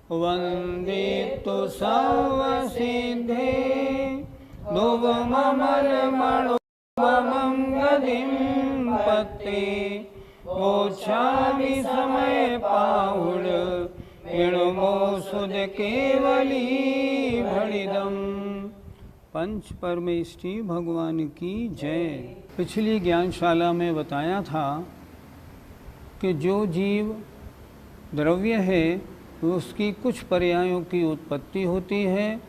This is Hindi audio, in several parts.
वंदे तो सर्वसिद्धे ध्रुवममलमणोमंगतिं पत्ते मोक्षामि समय पाहुड विणुमो सुध केवली भणिदम। पंच परमेष्टि भगवान की जय। पिछली ज्ञानशाला में बताया था कि जो जीव द्रव्य है उसकी कुछ पर्यायों की उत्पत्ति होती है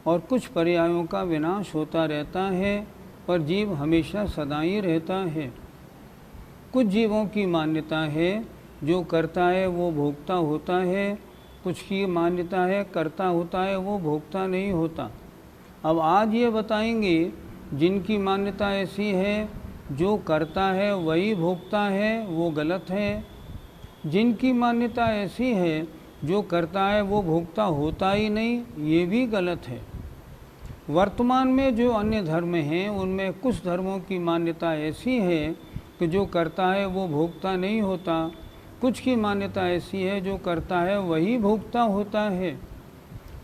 और कुछ पर्यायों का विनाश होता रहता है, पर जीव हमेशा सदा ही रहता है। कुछ जीवों की मान्यता है जो करता है वो भोगता होता है, कुछ की मान्यता है करता होता है वो भोगता नहीं होता। अब आज ये बताएंगे जिनकी मान्यता ऐसी है जो करता है वही भोगता है, वो गलत है। जिनकी मान्यता ऐसी है जो करता है वो भोगता होता ही नहीं, ये भी गलत है। वर्तमान में जो अन्य धर्म हैं उनमें कुछ धर्मों की मान्यता ऐसी है कि जो करता है वो भोगता नहीं होता, कुछ की मान्यता ऐसी है जो करता है वही भोगता होता है।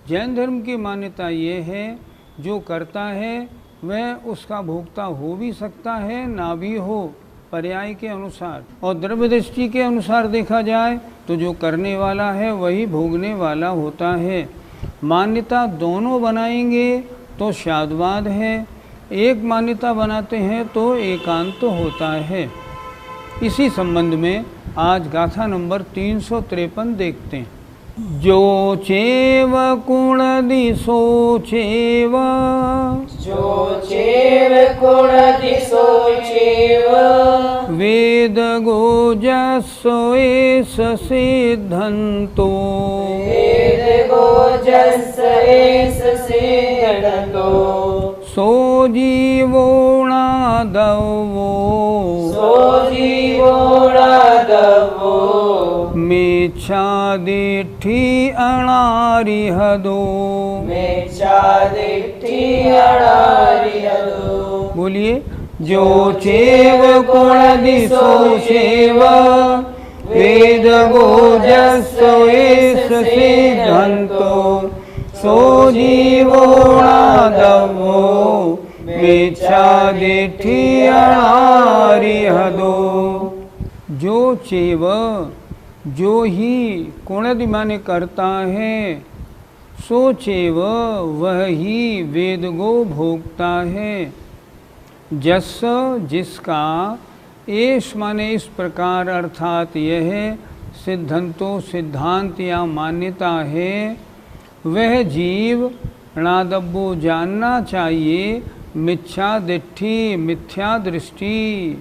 जैन धर्म की मान्यता ये है जो करता है वह उसका भोगता हो भी सकता है ना भी हो, पर्याय के अनुसार। और द्रव्य दृष्टि के अनुसार देखा जाए तो जो करने वाला है वही भोगने वाला होता है। मान्यता दोनों बनाएंगे तो शादवाद है, एक मान्यता बनाते हैं तो एकांत होता है। इसी संबंध में आज गाथा नंबर 353 देखते हैं। जो चेव कुण दिशो चेव, जो चेव कुण दिशो चेव, वेद गोजस्सो एष सिद्धन्तो, वेद गोजस्स एष सिद्धन्तो, सो जीवोणादवो, सो जीवोणादवो, मिच्छादिठि अणारिहदो, मिच्छादिठि अणारिहदो। बोलिए। जो चेव कुण दिशो चेव, वेद गोजस्सो एष सिद्धन्तो, सो जीवोणादवो, मिच्छादिठि अणारिहदो। जो चेव जो ही, कुणदि माने करता है, सो चेव वह ही वेद गो भोगता है। जस जिसका, एष माने इस प्रकार, अर्थात यह सिद्धंतो सिद्धांत या मान्यता है, वह जीव णादब्बो जानना चाहिए, मिथ्या दिट्ठी मिथ्या दृष्टि,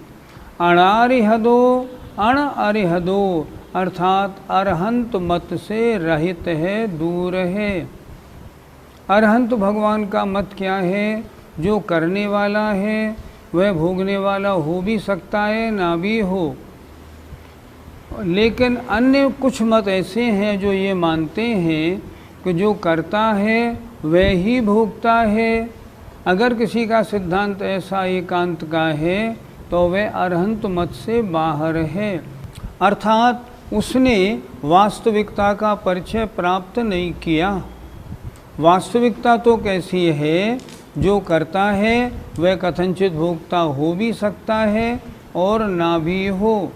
अणारिहदो अण अरिहदो अर्थात अरहंत मत से रहित है, दूर है। अरहंत भगवान का मत क्या है? जो करने वाला है वह भोगने वाला हो भी सकता है ना भी हो। लेकिन अन्य कुछ मत ऐसे हैं जो ये मानते हैं कि जो करता है वह ही भोगता है। अगर किसी का सिद्धांत ऐसा एकांत का है तो वह अरहंत मत से बाहर है, अर्थात उसने वास्तविकता का परिचय प्राप्त नहीं किया। वास्तविकता तो कैसी है? जो करता है वह कथनचित भोगता हो भी सकता है और ना भी हो।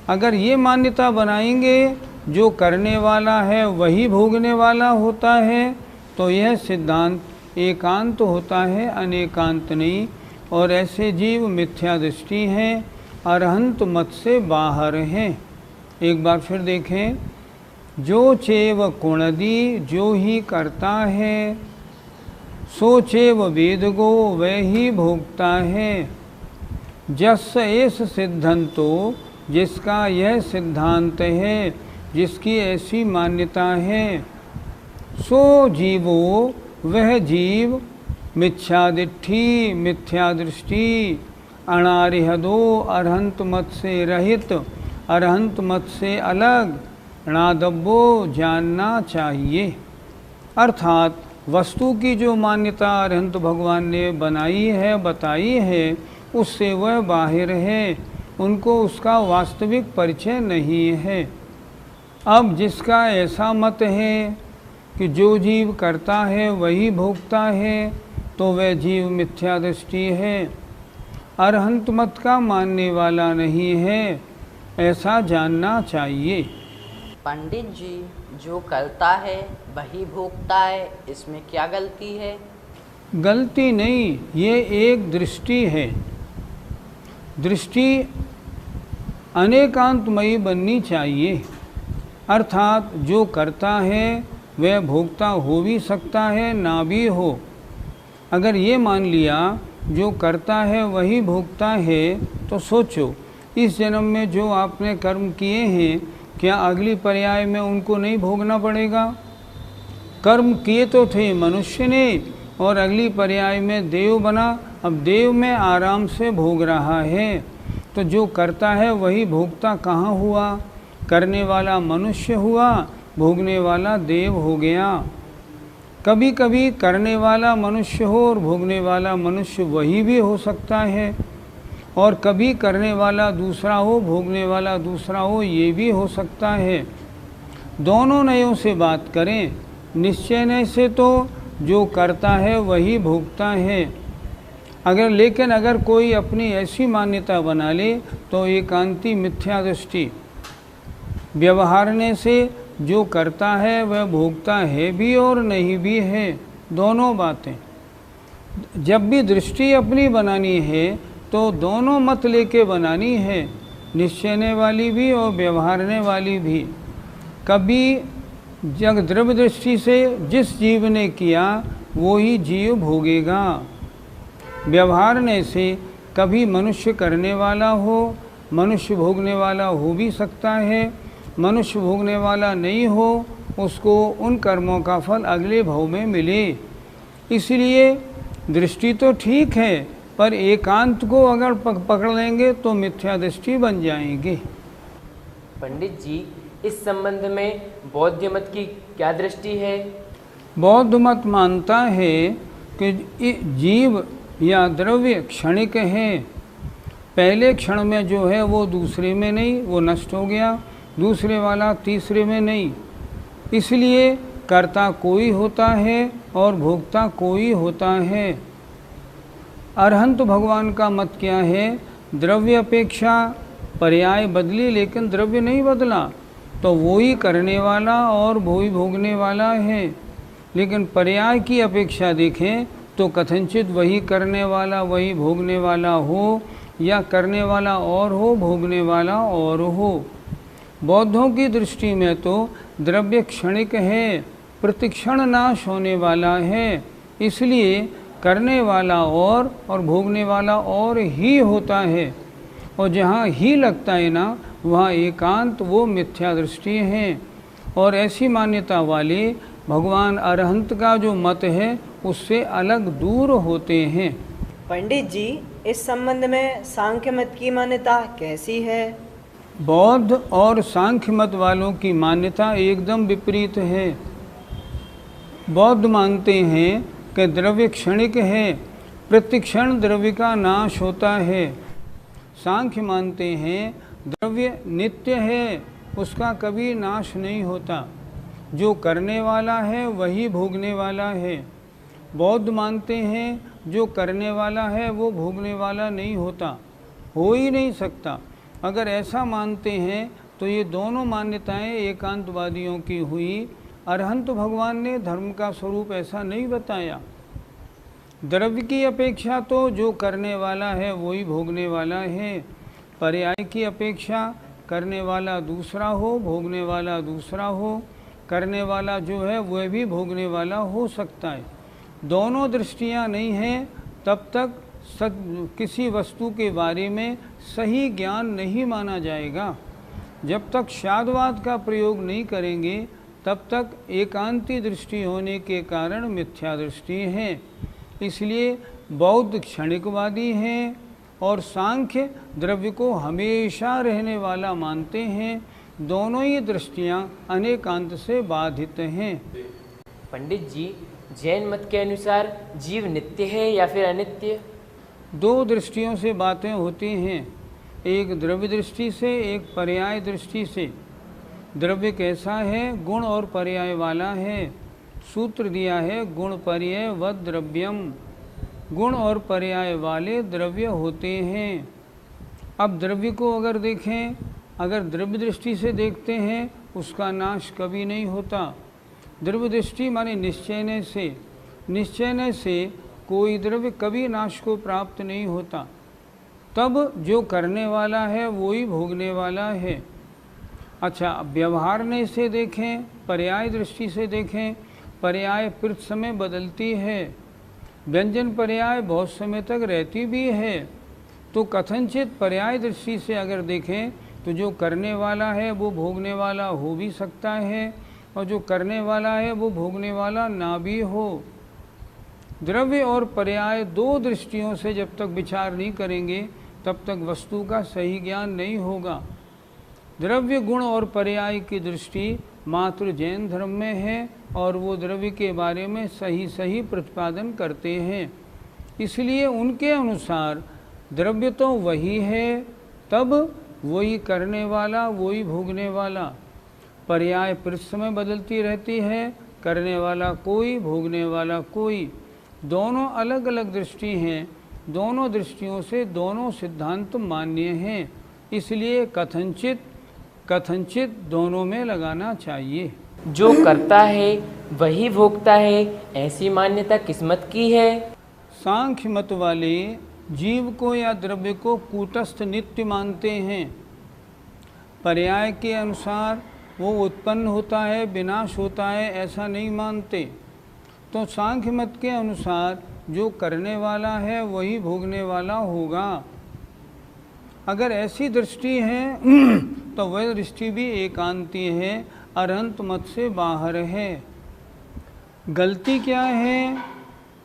अगर ये मान्यता बनाएंगे जो करने वाला है वही भोगने वाला होता है तो यह सिद्धांत एकांत होता है, अनेकांत नहीं। और ऐसे जीव मिथ्या दृष्टि हैं, अरहंत मत से बाहर हैं। एक बार फिर देखें। जो चेव कुणदी, जो ही करता है, सो चेव वेद गो, वह ही भोगता है। जस एस सिद्धंतो, जिसका यह सिद्धांत है, जिसकी ऐसी मान्यता है, सो जीवो, वह जीव, मिथ्यादिठी, मिथ्या दृष्टि, अनारिहदो, अरहंत मत से रहित, अरहंत मत से अलग, णादब्बो, जानना चाहिए। अर्थात वस्तु की जो मान्यता अरहंत भगवान ने बनाई है, बताई है, उससे वह बाहर है, उनको उसका वास्तविक परिचय नहीं है। अब जिसका ऐसा मत है कि जो जीव करता है वही भोगता है, तो वह जीव मिथ्या दृष्टि है, अरहंत मत का मानने वाला नहीं है, ऐसा जानना चाहिए। पंडित जी, जो करता है वही भोगता है, इसमें क्या गलती है? गलती नहीं, ये एक दृष्टि है। दृष्टि अनेकांतमयी बननी चाहिए। अर्थात जो करता है वह भोगता हो भी सकता है, ना भी हो। अगर ये मान लिया जो करता है वही भोगता है, तो सोचो इस जन्म में जो आपने कर्म किए हैं, क्या अगली पर्याय में उनको नहीं भोगना पड़ेगा? कर्म किए तो थे मनुष्य ने, और अगली पर्याय में देव बना, अब देव में आराम से भोग रहा है। तो जो करता है वही भोगता कहाँ हुआ? करने वाला मनुष्य हुआ, भोगने वाला देव हो गया। कभी कभी करने वाला मनुष्य हो और भोगने वाला मनुष्य वही भी हो सकता है, और कभी करने वाला दूसरा हो, भोगने वाला दूसरा हो, ये भी हो सकता है। दोनों नयों से बात करें, निश्चय नय से तो जो करता है वही भोगता है। लेकिन अगर कोई अपनी ऐसी मान्यता बना ले तो एकांती मिथ्या दृष्टि, व्यवहारने से जो करता है वह भोगता है भी और नहीं भी है, दोनों बातें। जब भी दृष्टि अपनी बनानी है तो दोनों मत लेके बनानी है, निश्चयने वाली भी और व्यवहारने वाली भी। कभी जग द्रव्य दृष्टि से जिस जीव ने किया वो ही जीव भोगेगा। व्यवहारने से कभी मनुष्य करने वाला हो, मनुष्य भोगने वाला हो भी सकता है, मनुष्य भोगने वाला नहीं हो, उसको उन कर्मों का फल अगले भव में मिले। इसलिए दृष्टि तो ठीक है, पर एकांत को अगर पकड़ लेंगे तो मिथ्या दृष्टि बन जाएंगे। पंडित जी, इस संबंध में बौद्ध मत की क्या दृष्टि है? बौद्ध मत मानता है कि जीव या द्रव्य क्षणिक है। पहले क्षण में जो है वो दूसरे में नहीं, वो नष्ट हो गया, दूसरे वाला तीसरे में नहीं। इसलिए कर्ता कोई होता है और भोक्ता कोई होता है। अरहंत भगवान का मत क्या है? द्रव्य अपेक्षा पर्याय बदली लेकिन द्रव्य नहीं बदला, तो वो ही करने वाला और वो ही भोगने वाला है। लेकिन पर्याय की अपेक्षा देखें तो कथनचित वही करने वाला वही भोगने वाला हो, या करने वाला और हो, भोगने वाला और हो। बौद्धों की दृष्टि में तो द्रव्य क्षणिक है, प्रतिक्षण नाश होने वाला है। इसलिए करने वाला और भोगने वाला और ही होता है, और जहाँ ही लगता है ना वहाँ एकांत वो मिथ्या दृष्टि है। और ऐसी मान्यता वाले भगवान अरहंत का जो मत है उससे अलग दूर होते हैं। पंडित जी, इस संबंध में सांख्य मत की मान्यता कैसी है? बौद्ध और सांख्य मत वालों की मान्यता एकदम विपरीत है। बौद्ध मानते हैं कि द्रव्य क्षणिक है, प्रतिक्षण द्रव्य का नाश होता है। सांख्य मानते हैं द्रव्य नित्य है, उसका कभी नाश नहीं होता, जो करने वाला है वही भोगने वाला है। बौद्ध मानते हैं जो करने वाला है वो भोगने वाला नहीं होता, हो ही नहीं सकता। अगर ऐसा मानते हैं तो ये दोनों मान्यताएं एकांतवादियों की हुई। अरहंत भगवान ने धर्म का स्वरूप ऐसा नहीं बताया। द्रव्य की अपेक्षा तो जो करने वाला है वही भोगने वाला है। पर्याय की अपेक्षा करने वाला दूसरा हो, भोगने वाला दूसरा हो। करने वाला जो है वह भी भोगने वाला हो सकता है। दोनों दृष्टियां नहीं हैं तब तक किसी वस्तु के बारे में सही ज्ञान नहीं माना जाएगा। जब तक शादवाद का प्रयोग नहीं करेंगे तब तक एकांती दृष्टि होने के कारण मिथ्या दृष्टि है। इसलिए बौद्ध क्षणिकवादी हैं और सांख्य द्रव्य को हमेशा रहने वाला मानते हैं। दोनों ही दृष्टियां अनेकांत से बाधित हैं। पंडित जी, जैन मत के अनुसार जीव नित्य है या फिर अनित्य? दो दृष्टियों से बातें होती हैं, एक द्रव्य दृष्टि से, एक पर्याय दृष्टि से। द्रव्य कैसा है? गुण और पर्याय वाला है। सूत्र दिया है गुण पर्याय व द्रव्यम। गुण और पर्याय वाले द्रव्य होते हैं। अब द्रव्य को अगर देखें, अगर द्रव्य दृष्टि से देखते हैं उसका नाश कभी नहीं होता। द्रव्य दृष्टि माने निश्चयने से, निश्चयने से कोई द्रव्य कभी नाश को प्राप्त नहीं होता। तब जो करने वाला है वो ही भोगने वाला है। अच्छा, व्यवहारने से देखें, पर्याय दृष्टि से देखें, पर्याय प्रति समय बदलती है। व्यंजन पर्याय बहुत समय तक रहती भी है। तो कथनचित पर्याय दृष्टि से अगर देखें तो जो करने वाला है वो भोगने वाला हो भी सकता है और जो करने वाला है वो भोगने वाला ना भी हो। द्रव्य और पर्याय दो दृष्टियों से जब तक विचार नहीं करेंगे तब तक वस्तु का सही ज्ञान नहीं होगा। द्रव्य, गुण और पर्याय की दृष्टि मात्र जैन धर्म में है और वो द्रव्य के बारे में सही प्रतिपादन करते हैं। इसलिए उनके अनुसार द्रव्य तो वही है, तब वही करने वाला, वही भोगने वाला। पर्याय प्रति समय बदलती रहती है, करने वाला कोई, भोगने वाला कोई। दोनों अलग अलग दृष्टि हैं। दोनों दृष्टियों से दोनों सिद्धांत मान्य हैं। इसलिए कथनचित दोनों में लगाना चाहिए। जो करता है वही भोगता है, ऐसी मान्यता किस मत की है? सांख्य मत वाले जीव को या द्रव्य को कूटस्थ नित्य मानते हैं। पर्याय के अनुसार वो उत्पन्न होता है, विनाश होता है, ऐसा नहीं मानते। तो सांख्य मत के अनुसार जो करने वाला है वही भोगने वाला होगा। अगर ऐसी दृष्टि है तो वह दृष्टि भी एकांती है, अरहंत मत से बाहर है। गलती क्या है?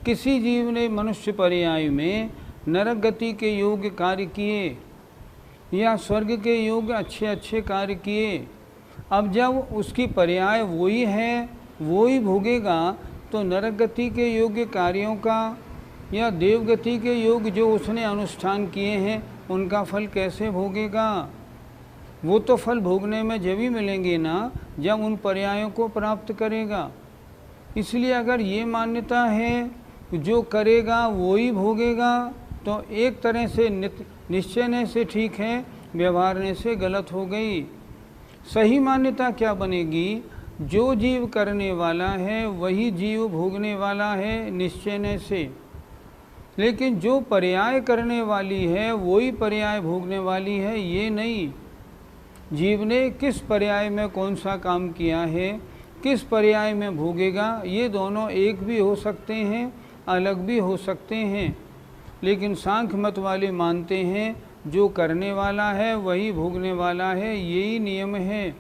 किसी जीव ने मनुष्य पर्याय में नरक गति के योग्य कार्य किए या स्वर्ग के योग्य अच्छे कार्य किए। अब जब उसकी पर्याय वही है, वो ही भोगेगा, तो नरक गति के योग्य कार्यों का या देवगति के योग्य जो उसने अनुष्ठान किए हैं उनका फल कैसे भोगेगा? वो तो फल भोगने में जब ही मिलेंगे ना जब उन पर्यायों को प्राप्त करेगा। इसलिए अगर ये मान्यता है जो करेगा वो ही भोगेगा तो एक तरह से निश्चयने से ठीक है, व्यवहारने से गलत हो गई। सही मान्यता क्या बनेगी? जो जीव करने वाला है वही जीव भोगने वाला है निश्चयने से। लेकिन जो पर्याय करने वाली है वही पर्याय भोगने वाली है, ये नहीं। जीव ने किस पर्याय में कौन सा काम किया है, किस पर्याय में भोगेगा, ये दोनों एक भी हो सकते हैं, अलग भी हो सकते हैं। लेकिन सांख्य मत वाले मानते हैं जो करने वाला है वही भोगने वाला है, यही नियम है।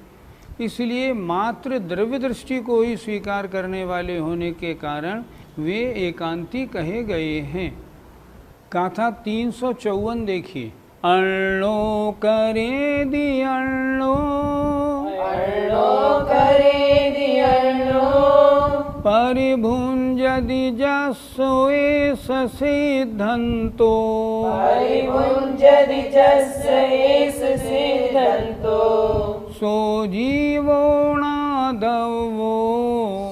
इसलिए मात्र द्रव्य दृष्टि को ही स्वीकार करने वाले होने के कारण वे एकांती कहे गए हैं। गाथा 354 देखिए। अण्णो करे दी अण्णो, करे दी अण्णो, परिभुंजदि जस्सोए सिद्धंतो, परिभुंजदि जस्सोए सिद्धंतो, सो जीवो नादवो,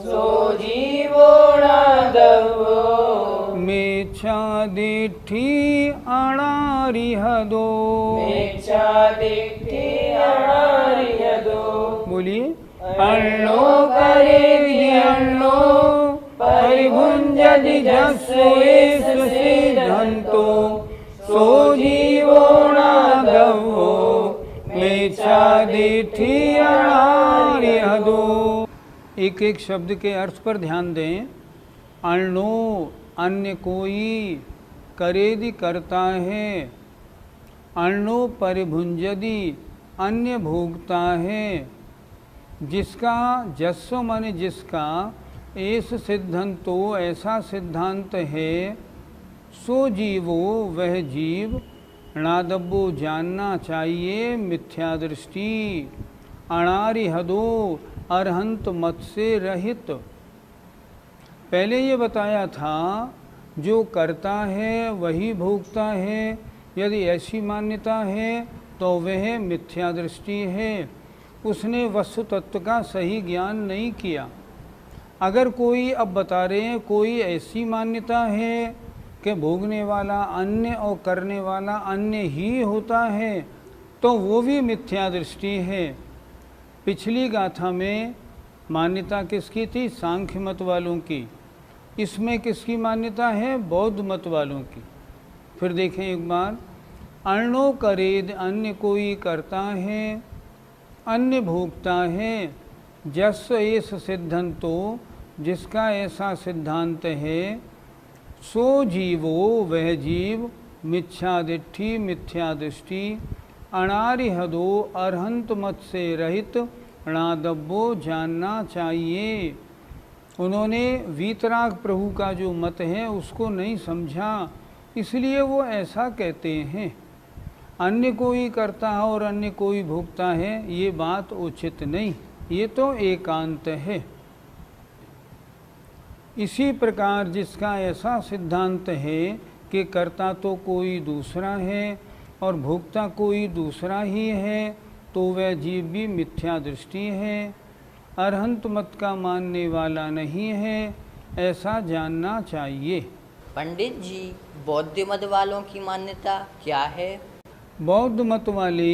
सो जीवो नादवो, मेच्छादिठि अणारिहदो, मेच्छादिठि अणारिहदो। बोलिए। अण्णो करे दी अण्णो, परिभुंजदि जस्सोए सिद्धंतो, सो जीवो नादवो, मेच्छादिठि अणारिहदो। एक एक शब्द के अर्थ पर ध्यान दें। अण्णो अन्य कोई, करेदि करता है, अन्नो परिभुंजदि अन्य भोगता है। जिसका जस्व मन जिसका ऐस सिद्धांतो ऐसा सिद्धांत है, सो जीवो वह जीव नादब्बो जानना चाहिए मिथ्या दृष्टि, अनारिहदो अरहंत मत से रहित। पहले ये बताया था जो करता है वही भोगता है, यदि ऐसी मान्यता है तो वह मिथ्या दृष्टि है। उसने वस्तु तत्व का सही ज्ञान नहीं किया। अगर कोई, अब बता रहे हैं, कोई ऐसी मान्यता है कि भोगने वाला अन्य और करने वाला अन्य ही होता है, तो वो भी मिथ्या दृष्टि है। पिछली गाथा में मान्यता किसकी थी? सांख्य मत वालों की। इसमें किसकी मान्यता है? बौद्ध मत वालों की। फिर देखें एक बार, अन्नो करेद अन्य कोई करता है, अन्य भोगता है। जस एस सिद्धांतो जिसका ऐसा सिद्धांत है, सो जीवो वह जीव मिथ्यादिष्टि मिथ्या दृष्टि, अनारिहदो अरहंत मत से रहित, नादब्बो जानना चाहिए। उन्होंने वीतराग प्रभु का जो मत है उसको नहीं समझा, इसलिए वो ऐसा कहते हैं। अन्य कोई करता है और अन्य कोई भोगता है, ये बात उचित नहीं, ये तो एकांत है। इसी प्रकार जिसका ऐसा सिद्धांत है कि करता तो कोई दूसरा है और भोगता कोई दूसरा ही है, तो वह जीव भी मिथ्या दृष्टि है, अरहंत मत का मानने वाला नहीं है, ऐसा जानना चाहिए। पंडित जी, बौद्ध मत वालों की मान्यता क्या है? बौद्ध मत वाले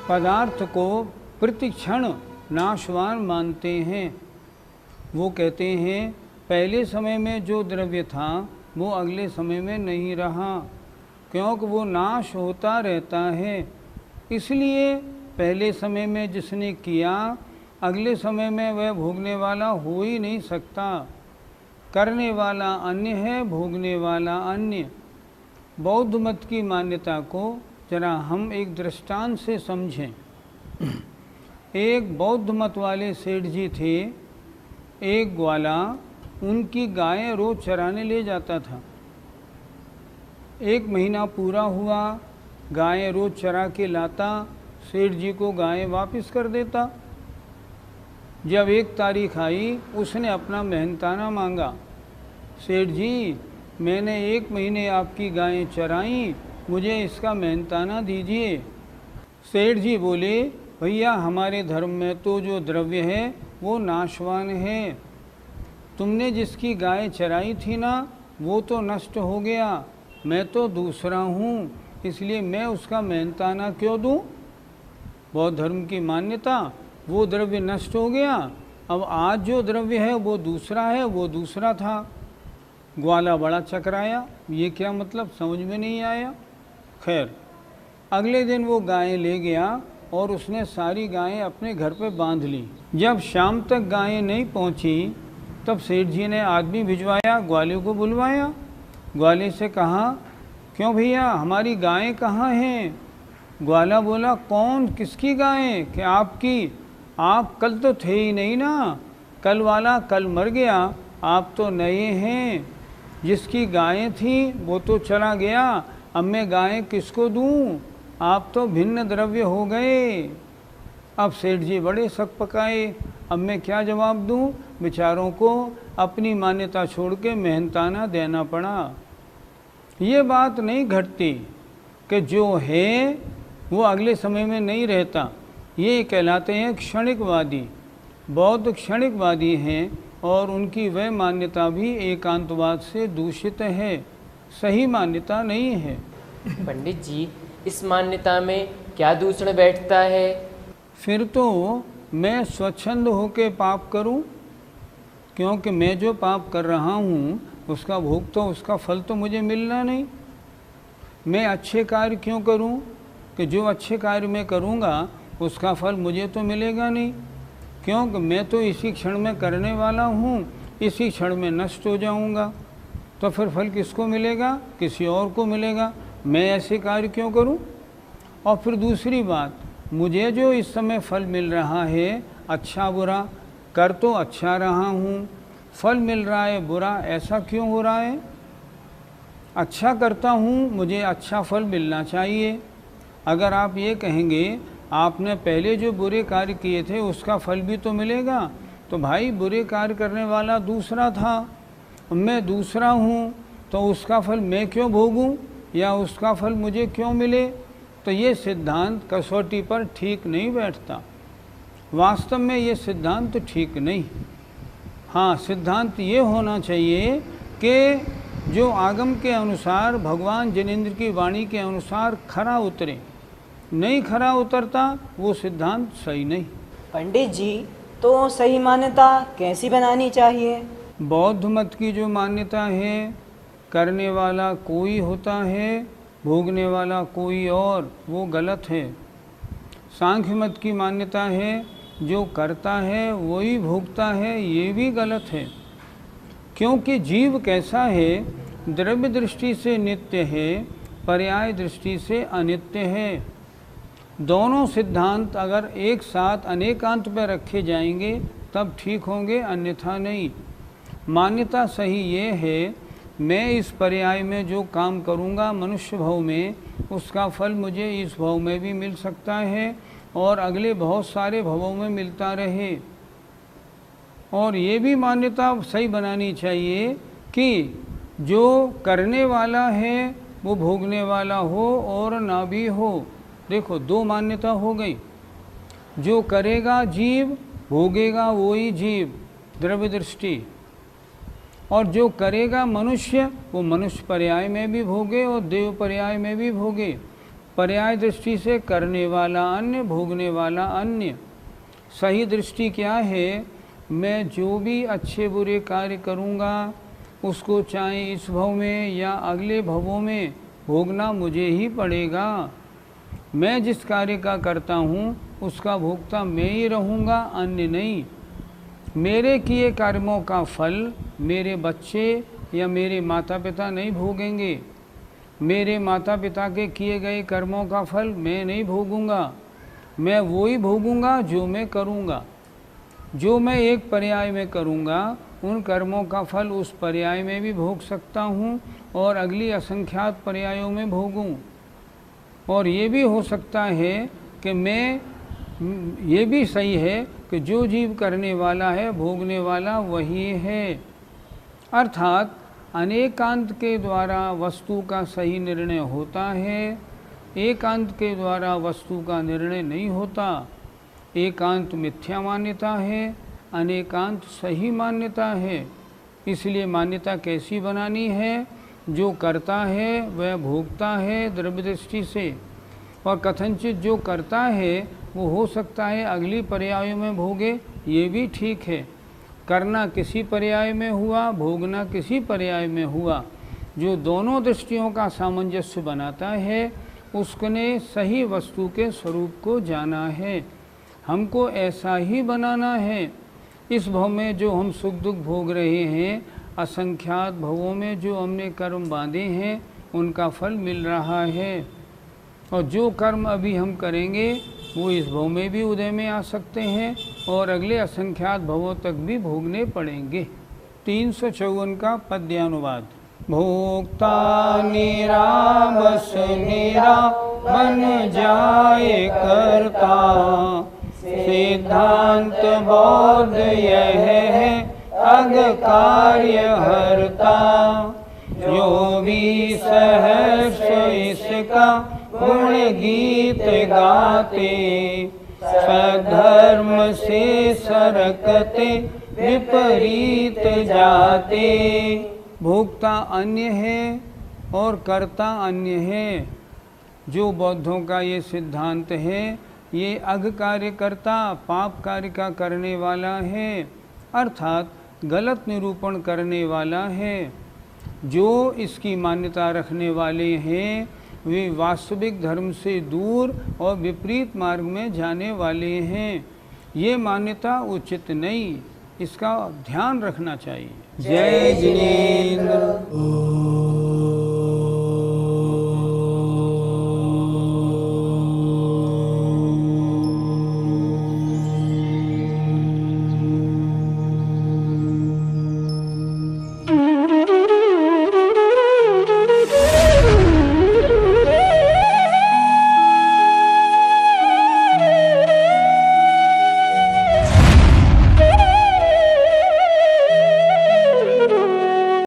पदार्थ को प्रतिक्षण नाशवान मानते हैं। वो कहते हैं पहले समय में जो द्रव्य था वो अगले समय में नहीं रहा, क्योंकि वो नाश होता रहता है। इसलिए पहले समय में जिसने किया अगले समय में वह भोगने वाला हो ही नहीं सकता। करने वाला अन्य है, भोगने वाला अन्य। बौद्ध मत की मान्यता को जरा हम एक दृष्टांत से समझें। एक बौद्ध मत वाले सेठ जी थे। एक ग्वाला उनकी गायें रोज चराने ले जाता था। एक महीना पूरा हुआ, गायें रोज चरा के लाता, सेठ जी को गायें वापस कर देता। जब एक तारीख आई, उसने अपना मेहनताना मांगा, सेठ जी मैंने 1 महीने आपकी गायें चराई, मुझे इसका मेहनताना दीजिए। सेठ जी बोले, भैया हमारे धर्म में तो जो द्रव्य है वो नाशवान है। तुमने जिसकी गाय चराई थी ना, वो तो नष्ट हो गया, मैं तो दूसरा हूँ, इसलिए मैं उसका मेहनताना क्यों दूँ? बौद्ध धर्म की मान्यता, वो द्रव्य नष्ट हो गया, अब आज जो द्रव्य है वो दूसरा है, वो दूसरा था। ग्वाला बड़ा चकराया, ये क्या मतलब, समझ में नहीं आया। खैर अगले दिन वो गायें ले गया और उसने सारी गायें अपने घर पे बांध ली। जब शाम तक गायें नहीं पहुंची तब सेठ जी ने आदमी भिजवाया, ग्वाले को बुलवाया। ग्वाले से कहा, क्यों भैया हमारी गायें कहाँ हैं? ग्वाला बोला, कौन, किसकी गायें? कि आपकी। आप कल तो थे ही नहीं ना, कल वाला कल मर गया, आप तो नए हैं। जिसकी गायें थी वो तो चला गया, अब मैं गायें किसको दूं? आप तो भिन्न द्रव्य हो गए। अब सेठ जी बड़े शक पकाए, अब मैं क्या जवाब दूं? बेचारों को अपनी मान्यता छोड़ के मेहनताना देना पड़ा। ये बात नहीं घटती कि जो है वो अगले समय में नहीं रहता। ये कहलाते हैं क्षणिकवादी। बौद्ध क्षणिकवादी हैं और उनकी वह मान्यता भी एकांतवाद से दूषित है, सही मान्यता नहीं है। पंडित जी, इस मान्यता में क्या दूषण बैठता है? फिर तो मैं स्वच्छंद होके पाप करूं, क्योंकि मैं जो पाप कर रहा हूँ उसका भोग तो, उसका फल तो मुझे मिलना नहीं। मैं अच्छे कार्य क्यों करूँ कि जो अच्छे कार्य मैं करूँगा उसका फल मुझे तो मिलेगा नहीं, क्योंकि मैं तो इसी क्षण में करने वाला हूँ, इसी क्षण में नष्ट हो जाऊँगा। तो फिर फल किसको मिलेगा? किसी और को मिलेगा। मैं ऐसे कार्य क्यों करूं? और फिर दूसरी बात, मुझे जो इस समय फल मिल रहा है, अच्छा बुरा कर तो अच्छा रहा हूँ, फल मिल रहा है बुरा, ऐसा क्यों हो रहा है? अच्छा करता हूँ, मुझे अच्छा फल मिलना चाहिए। अगर आप ये कहेंगे आपने पहले जो बुरे कार्य किए थे उसका फल भी तो मिलेगा, तो भाई बुरे कार्य करने वाला दूसरा था, मैं दूसरा हूँ, तो उसका फल मैं क्यों भोगूँ या उसका फल मुझे क्यों मिले? तो ये सिद्धांत कसौटी पर ठीक नहीं बैठता। वास्तव में ये सिद्धांत ठीक नहीं। हाँ, सिद्धांत ये होना चाहिए कि जो आगम के अनुसार, भगवान जिनेंद्र की वाणी के अनुसार खरा उतरे। नहीं खरा उतरता वो सिद्धांत सही नहीं। पंडित जी, तो सही मान्यता कैसी बनानी चाहिए? बौद्ध मत की जो मान्यता है, करने वाला कोई होता है, भोगने वाला कोई और, वो गलत है। सांख्य मत की मान्यता है, जो करता है वही भोगता है, ये भी गलत है। क्योंकि जीव कैसा है, द्रव्य दृष्टि से नित्य है, पर्याय दृष्टि से अनित्य है। दोनों सिद्धांत अगर एक साथ अनेकांत पर रखे जाएंगे तब ठीक होंगे, अन्यथा नहीं। मान्यता सही ये है, मैं इस पर्याय में जो काम करूँगा मनुष्य भव में, उसका फल मुझे इस भव में भी मिल सकता है और अगले बहुत सारे भवों में मिलता रहे। और ये भी मान्यता सही बनानी चाहिए कि जो करने वाला है वो भोगने वाला हो और ना भी हो। देखो, दो मान्यता हो गई। जो करेगा जीव, भोगेगा वही जीव, द्रव्य दृष्टि। और जो करेगा मनुष्य, वो मनुष्य पर्याय में भी भोगे और देव पर्याय में भी भोगे। पर्याय दृष्टि से करने वाला अन्य, भोगने वाला अन्य। सही दृष्टि क्या है? मैं जो भी अच्छे बुरे कार्य करूँगा उसको चाहे इस भव में या अगले भवों में भोगना मुझे ही पड़ेगा। मैं जिस कार्य का करता हूँ उसका भोगता मैं ही रहूँगा, अन्य नहीं। मेरे किए कर्मों का फल मेरे बच्चे या मेरे माता पिता नहीं भोगेंगे। मेरे माता पिता के किए गए कर्मों का फल मैं नहीं भोगूंगा। मैं वही भोगूंगा जो मैं करूंगा। जो मैं एक पर्याय में करूंगा उन कर्मों का फल उस पर्याय में भी भोग सकता हूं और अगली असंख्यात पर्यायों में भोगूं। और ये भी हो सकता है कि ये भी सही है कि जो जीव करने वाला है, भोगने वाला वही है। अर्थात अनेकांत के द्वारा वस्तु का सही निर्णय होता है, एकांत के द्वारा वस्तु का निर्णय नहीं होता। एकांत मिथ्या मान्यता है, अनेकांत सही मान्यता है। इसलिए मान्यता कैसी बनानी है? जो करता है वह भोगता है द्रव्य दृष्टि से, और कथनचित जो करता है वो हो सकता है अगली पर्यायों में भोगे, ये भी ठीक है। करना किसी पर्याय में हुआ, भोगना किसी पर्याय में हुआ। जो दोनों दृष्टियों का सामंजस्य बनाता है उसने सही वस्तु के स्वरूप को जाना है। हमको ऐसा ही बनाना है। इस भव में जो हम सुख दुख भोग रहे हैं, असंख्यात भवों में जो हमने कर्म बांधे हैं उनका फल मिल रहा है। और जो कर्म अभी हम करेंगे वो इस भव में भी उदय में आ सकते हैं और अगले असंख्यात भवों तक भी भोगने पड़ेंगे। 354 का पद्यानुवाद। भोक्ता निरा बस निरा बन जाए करता, सिद्धांत बौद्ध यह है अग कार्य हरता। जो भी सहर्ष इसका गुण गीत गाते, सधर्म से सरकते विपरीत जाते। भोक्ता अन्य है और कर्ता अन्य है। जो बौद्धों का ये सिद्धांत है, ये अघ कार्य करता, पाप कार्य का करने वाला है, अर्थात गलत निरूपण करने वाला है। जो इसकी मान्यता रखने वाले हैं वे वास्तविक धर्म से दूर और विपरीत मार्ग में जाने वाले हैं। ये मान्यता उचित नहीं, इसका ध्यान रखना चाहिए। जय जिनेन्द्र।